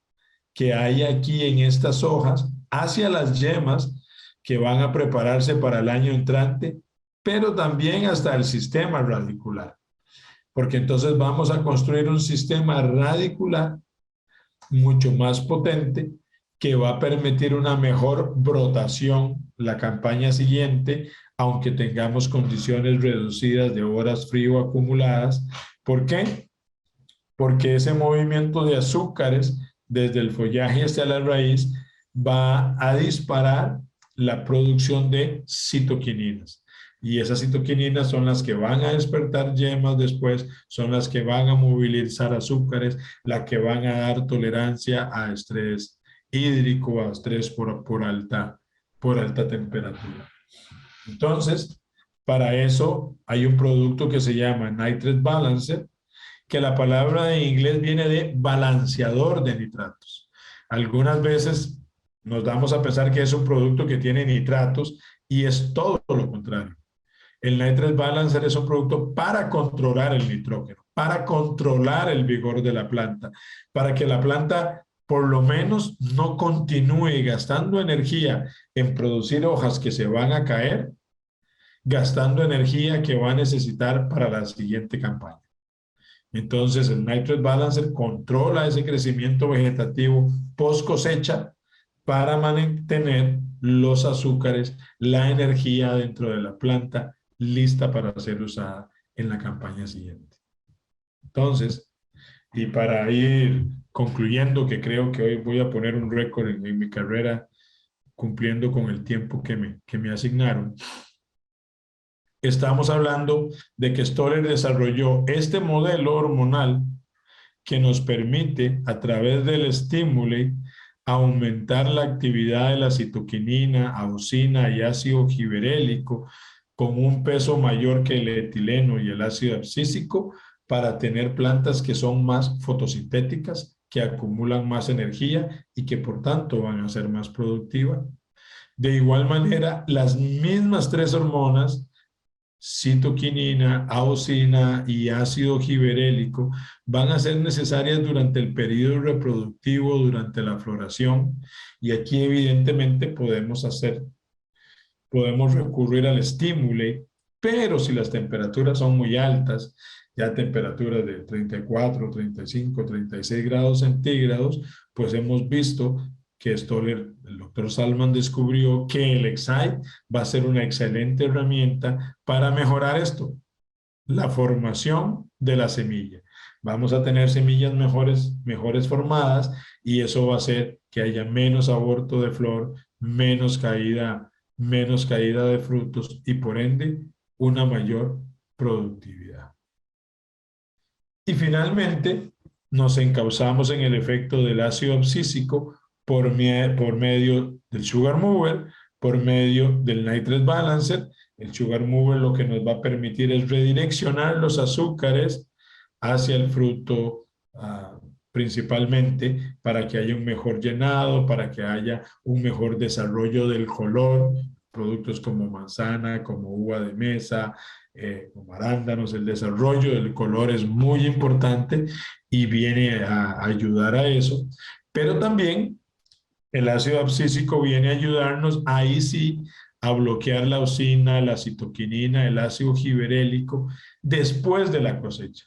que hay aquí en estas hojas hacia las yemas que van a prepararse para el año entrante, pero también hasta el sistema radicular, porque entonces vamos a construir un sistema radicular mucho más potente que va a permitir una mejor brotación la campaña siguiente, aunque tengamos condiciones reducidas de horas frío acumuladas. ¿Por qué? Porque ese movimiento de azúcares desde el follaje hasta la raíz va a disparar la producción de citoquininas. Y esas citoquininas son las que van a despertar yemas después, son las que van a movilizar azúcares, las que van a dar tolerancia a estrés hídrico, a estrés por alta temperatura. Entonces, para eso hay un producto que se llama Nitrate Balancer, que la palabra en inglés viene de balanceador de nitratos. Algunas veces nos damos a pensar que es un producto que tiene nitratos y es todo lo contrario. El Nitrate Balancer es un producto para controlar el nitrógeno, para controlar el vigor de la planta, para que la planta por lo menos no continúe gastando energía en producir hojas que se van a caer, gastando energía que va a necesitar para la siguiente campaña. Entonces, el Nitrate Balancer controla ese crecimiento vegetativo post cosecha para mantener los azúcares, la energía dentro de la planta lista para ser usada en la campaña siguiente. Entonces, y para ir concluyendo, que creo que hoy voy a poner un récord en mi carrera cumpliendo con el tiempo que me asignaron, estamos hablando de que Stoller desarrolló este modelo hormonal que nos permite, a través del estímulo, aumentar la actividad de la citoquinina, auxina y ácido giberélico con un peso mayor que el etileno y el ácido abscísico para tener plantas que son más fotosintéticas, que acumulan más energía y que por tanto van a ser más productivas. De igual manera, las mismas tres hormonas, citoquinina, auxina y ácido giberélico, van a ser necesarias durante el periodo reproductivo, durante la floración, y aquí evidentemente podemos recurrir al estímulo, pero si las temperaturas son muy altas, ya temperaturas de 34, 35, 36 grados centígrados, pues hemos visto que Stoller, el doctor Salman, descubrió que el Excite va a ser una excelente herramienta para mejorar esto, la formación de la semilla. Vamos a tener semillas mejores formadas y eso va a hacer que haya menos aborto de flor, menos caída menos caída de frutos y por ende una mayor productividad. Y finalmente nos encauzamos en el efecto del ácido abscísico por medio del Sugar Mover, por medio del Nitrate Balancer. El Sugar Mover lo que nos va a permitir es redireccionar los azúcares hacia el fruto, principalmente para que haya un mejor llenado, para que haya un mejor desarrollo del color, productos como manzana, como uva de mesa, como arándanos. El desarrollo del color es muy importante y viene a ayudar a eso, pero también el ácido abscísico viene a ayudarnos ahí sí a bloquear la auxina, la citoquinina, el ácido giberélico después de la cosecha,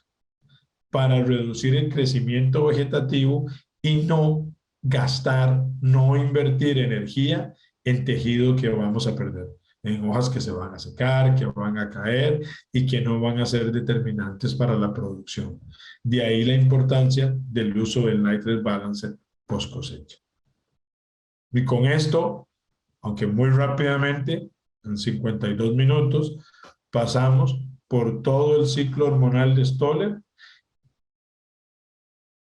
para reducir el crecimiento vegetativo y no gastar, no invertir energía en tejido que vamos a perder, en hojas que se van a secar, que van a caer y que no van a ser determinantes para la producción. De ahí la importancia del uso del Nitrate Balancer post cosecha. Y con esto, aunque muy rápidamente, en 52 minutos, pasamos por todo el ciclo hormonal de Stoller,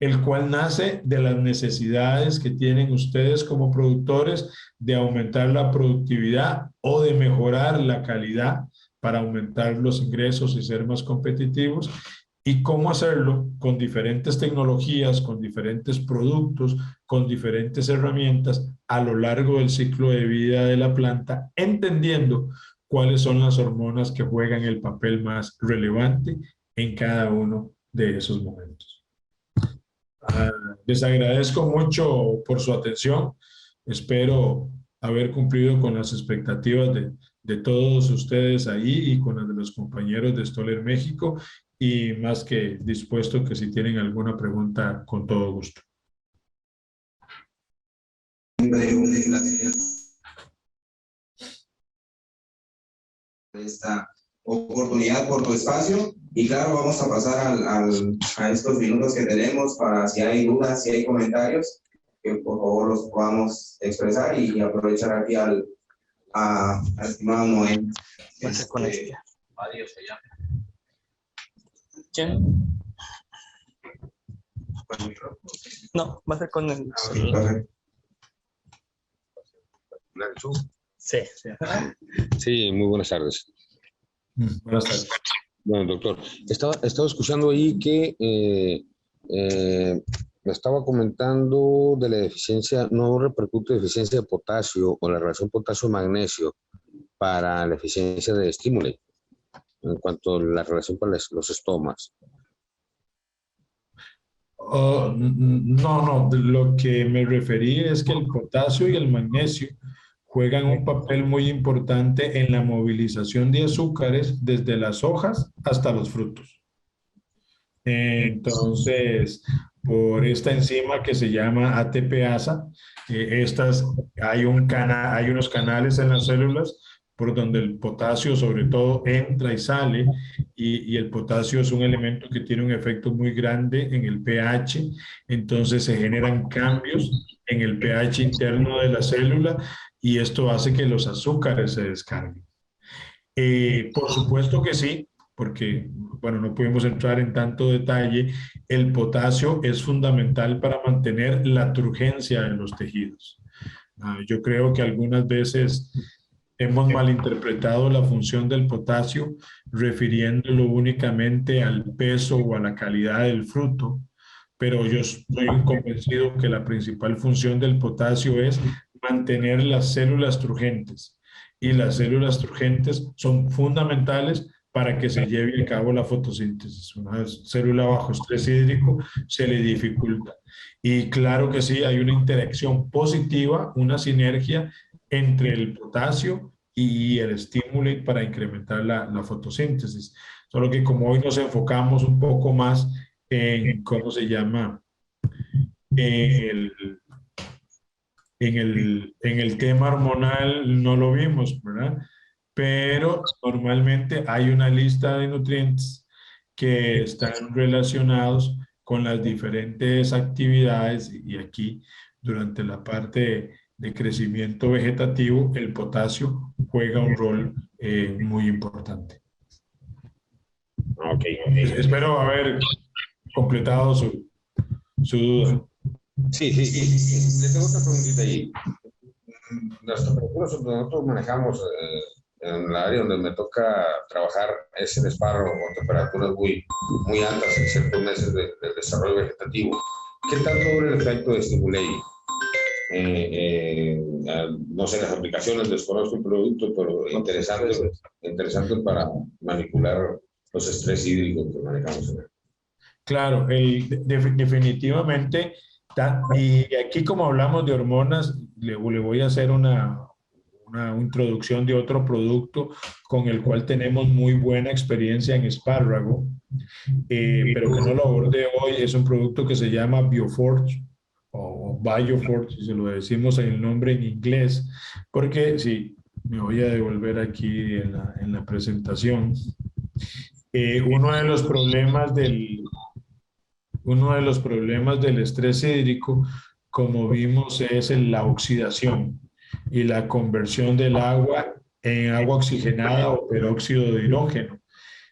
el cual nace de las necesidades que tienen ustedes como productores de aumentar la productividad o de mejorar la calidad para aumentar los ingresos y ser más competitivos, y cómo hacerlo con diferentes tecnologías, con diferentes productos, con diferentes herramientas a lo largo del ciclo de vida de la planta, entendiendo cuáles son las hormonas que juegan el papel más relevante en cada uno de esos momentos. Les agradezco mucho por su atención. Espero haber cumplido con las expectativas de todos ustedes ahí y con las de los compañeros de Stoller México, y más que dispuesto que si tienen alguna pregunta, con todo gusto. Esta oportunidad, por tu espacio, y claro, vamos a pasar a estos minutos que tenemos para si hay dudas, si hay comentarios, que por favor los podamos expresar, y aprovechar aquí al estimado Noé. Adiós allá. ¿Quién? No, va a ser con el... Sí. Sí, muy buenas tardes. Buenas tardes. Bueno, doctor, estaba escuchando ahí que me estaba comentando de la deficiencia, no repercute deficiencia de potasio o la relación potasio-magnesio para la eficiencia de estímulo en cuanto a la relación para los estomas. No, lo que me referí es que el potasio y el magnesio juegan un papel muy importante en la movilización de azúcares desde las hojas hasta los frutos. Entonces, por esta enzima que se llama ATPasa, hay unos canales en las células por donde el potasio sobre todo entra y sale, y el potasio es un elemento que tiene un efecto muy grande en el pH. Entonces se generan cambios en el pH interno de la célula y esto hace que los azúcares se descarguen. Por supuesto que sí, porque, bueno, no podemos entrar en tanto detalle. El potasio es fundamental para mantener la turgencia en los tejidos. Yo creo que algunas veces hemos malinterpretado la función del potasio, refiriéndolo únicamente al peso o a la calidad del fruto, pero yo estoy convencido que la principal función del potasio es mantener las células turgentes, y las células turgentes son fundamentales para que se lleve a cabo la fotosíntesis. Una célula bajo estrés hídrico se le dificulta. Y claro que sí, hay una interacción positiva, una sinergia entre el potasio y el estímulo para incrementar la fotosíntesis. Solo que como hoy nos enfocamos un poco más en, ¿cómo se llama? El, en el tema hormonal no lo vimos, ¿verdad? Pero normalmente hay una lista de nutrientes que están relacionados con las diferentes actividades, y aquí durante la parte de crecimiento vegetativo, el potasio juega un rol muy importante. Ok. Espero haber completado su duda. Sí. Le tengo otra preguntita ahí. Las temperaturas que nosotros manejamos en el área donde me toca trabajar es el espárrago con temperaturas muy altas en ciertos meses del desarrollo vegetativo. ¿Qué tanto dura el efecto de Stimulate? No sé, las aplicaciones, desconozco el producto, pero interesante para manipular los estrés hídricos que manejamos. Claro, definitivamente, y aquí como hablamos de hormonas, le voy a hacer una introducción de otro producto con el cual tenemos muy buena experiencia en espárrago, pero que no lo abordé hoy. Es un producto que se llama Bioforge o Bioforge, si se lo decimos en el nombre en inglés, porque sí, me voy a devolver aquí en la presentación. Uno de los problemas del estrés hídrico, como vimos, es la oxidación y la conversión del agua en agua oxigenada o peróxido de hidrógeno.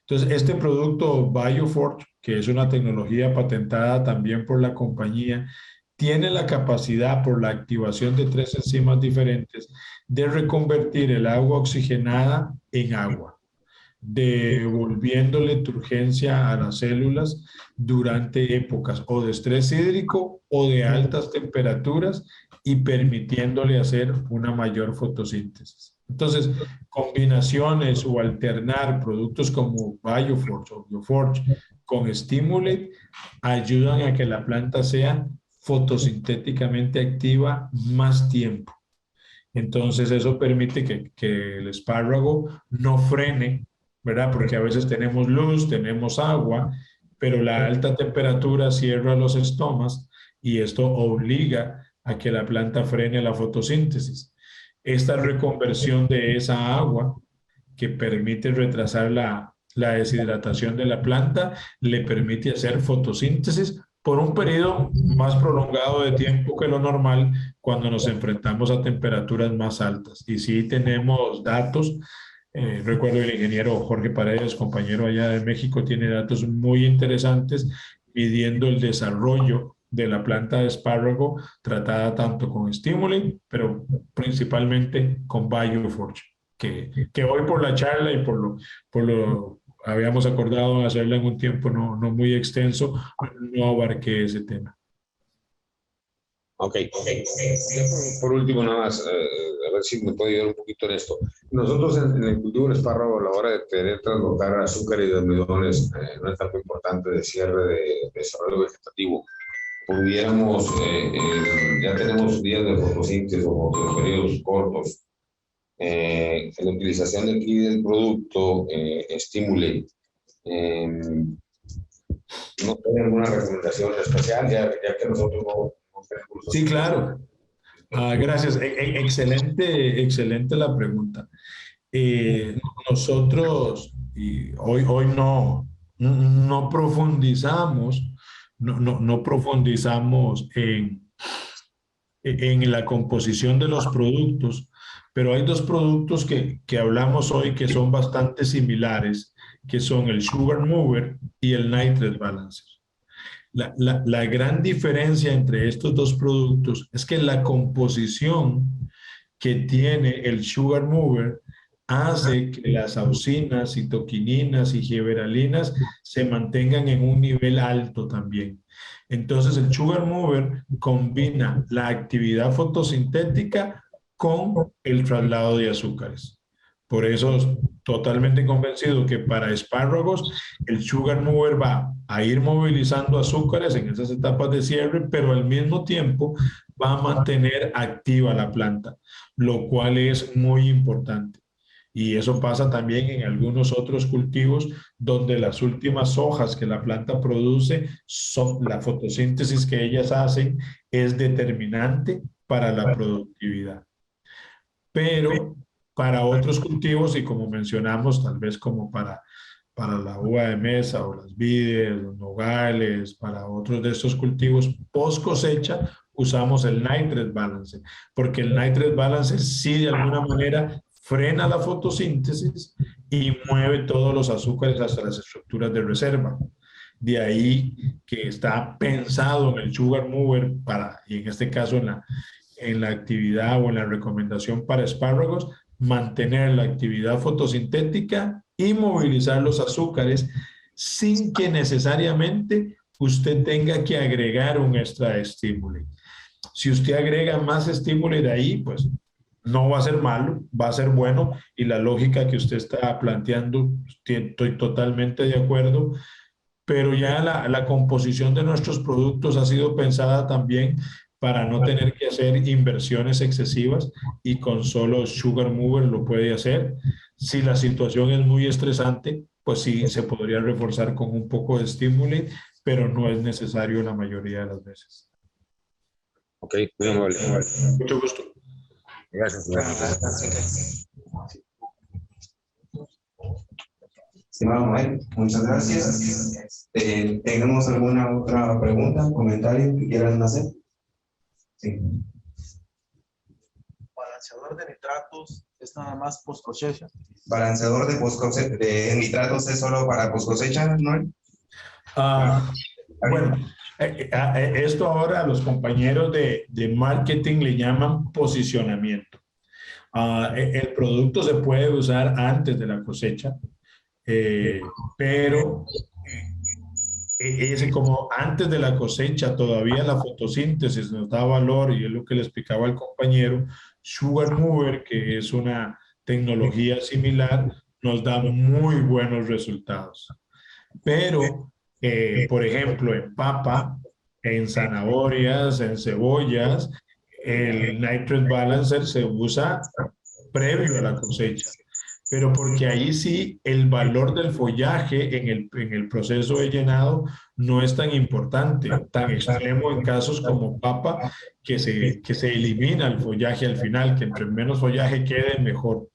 Entonces, este producto Bioforge, que es una tecnología patentada también por la compañía, tiene la capacidad, por la activación de 3 enzimas diferentes, de reconvertir el agua oxigenada en agua, devolviéndole turgencia a las células durante épocas o de estrés hídrico o de altas temperaturas y permitiéndole hacer una mayor fotosíntesis. Entonces, combinaciones o alternar productos como Bioforge o Bioforge con Stimulate ayudan a que la planta sea fotosintéticamente activa más tiempo. Entonces, eso permite que el espárrago no frene, ¿verdad? Porque a veces tenemos luz, tenemos agua, pero la alta temperatura cierra los estomas y esto obliga a que la planta frene la fotosíntesis. Esta reconversión de esa agua que permite retrasar la deshidratación de la planta le permite hacer fotosíntesis por un periodo más prolongado de tiempo que lo normal cuando nos enfrentamos a temperaturas más altas. Y sí tenemos datos. Recuerdo el ingeniero Jorge Paredes, compañero allá de México, tiene datos muy interesantes midiendo el desarrollo de la planta de espárrago tratada tanto con Stimulate, pero principalmente con Bioforge, que hoy por la charla y por lo habíamos acordado hacerla en un tiempo no muy extenso, no abarqué ese tema. Ok. Por último, nada más, a ver si me puede ayudar un poquito en esto. Nosotros en el cultivo del espárrago, a la hora de querer translocar azúcar y de almidones, una etapa importante de cierre de desarrollo vegetativo, pudiéramos, ya tenemos días de fotosíntesis o de periodos cortos, la utilización de aquí del producto Stimulate. ¿No tiene alguna recomendación especial, ya que nosotros no tenemos? Sí, claro. Gracias. Excelente la pregunta. Nosotros y hoy no profundizamos, no profundizamos en la composición de los productos, pero hay dos productos que hablamos hoy que son bastante similares, que son el Sugar Mover y el Nitrate Balancer. La gran diferencia entre estos dos productos es que la composición que tiene el Sugar Mover hace que las auxinas, citoquininas y gibberelinas se mantengan en un nivel alto también. Entonces el Sugar Mover combina la actividad fotosintética con el traslado de azúcares. Por eso totalmente convencido que para espárragos el Sugar Mover va a ir movilizando azúcares en esas etapas de cierre, pero al mismo tiempo va a mantener activa la planta, lo cual es muy importante. Y eso pasa también en algunos otros cultivos donde las últimas hojas que la planta produce, son la fotosíntesis que ellas hacen es determinante para la productividad. Pero para otros cultivos, y como mencionamos, tal vez como para la uva de mesa o las vides, los nogales, para otros de estos cultivos post cosecha, usamos el Nitrate Balancer, porque el Nitrate Balancer sí de alguna manera frena la fotosíntesis y mueve todos los azúcares hasta las estructuras de reserva. De ahí que está pensado en el Sugar Mover para, y en este caso en la actividad o en la recomendación para espárragos, mantener la actividad fotosintética y movilizar los azúcares sin que necesariamente usted tenga que agregar un extra estímulo. Si usted agrega más estímulo de ahí, pues no va a ser malo, va a ser bueno, y la lógica que usted está planteando, estoy totalmente de acuerdo, pero ya la composición de nuestros productos ha sido pensada también para no tener que hacer inversiones excesivas, y con solo Sugar Mover lo puede hacer. Si la situación es muy estresante, pues sí se podría reforzar con un poco de estímulo, pero no es necesario la mayoría de las veces. Ok, muy amable. Mucho gusto. Gracias. Estimado Noel, muchas gracias. ¿Tenemos alguna otra pregunta, comentario que quieran hacer? Sí. Balanceador de nitratos es nada más post cosecha. Balanceador de nitratos es solo para post cosecha, Noel. Bueno, esto ahora a los compañeros de marketing le llaman posicionamiento. El producto se puede usar antes de la cosecha, pero como antes de la cosecha todavía la fotosíntesis nos da valor, y es lo que le explicaba al compañero. Sugar Mover, que es una tecnología similar, nos da muy buenos resultados. Pero, por ejemplo, en papa, en zanahorias, en cebollas, el Nitrate Balancer se usa previo a la cosecha, pero porque ahí sí el valor del follaje en el proceso de llenado no es tan importante, tan extremo en casos como papa, que se elimina el follaje al final, que entre menos follaje quede, mejor.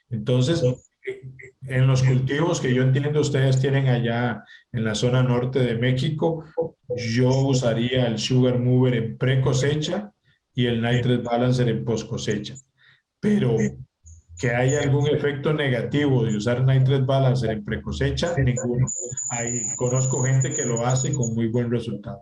Entonces, en los cultivos que yo entiendo ustedes tienen allá en la zona norte de México, yo usaría el Sugar Mover en pre cosecha y el Nitrate Balancer en post cosecha. Pero que haya algún efecto negativo de usar Nitrate Balancer en pre cosecha, ninguno. Ahí conozco gente que lo hace con muy buen resultado.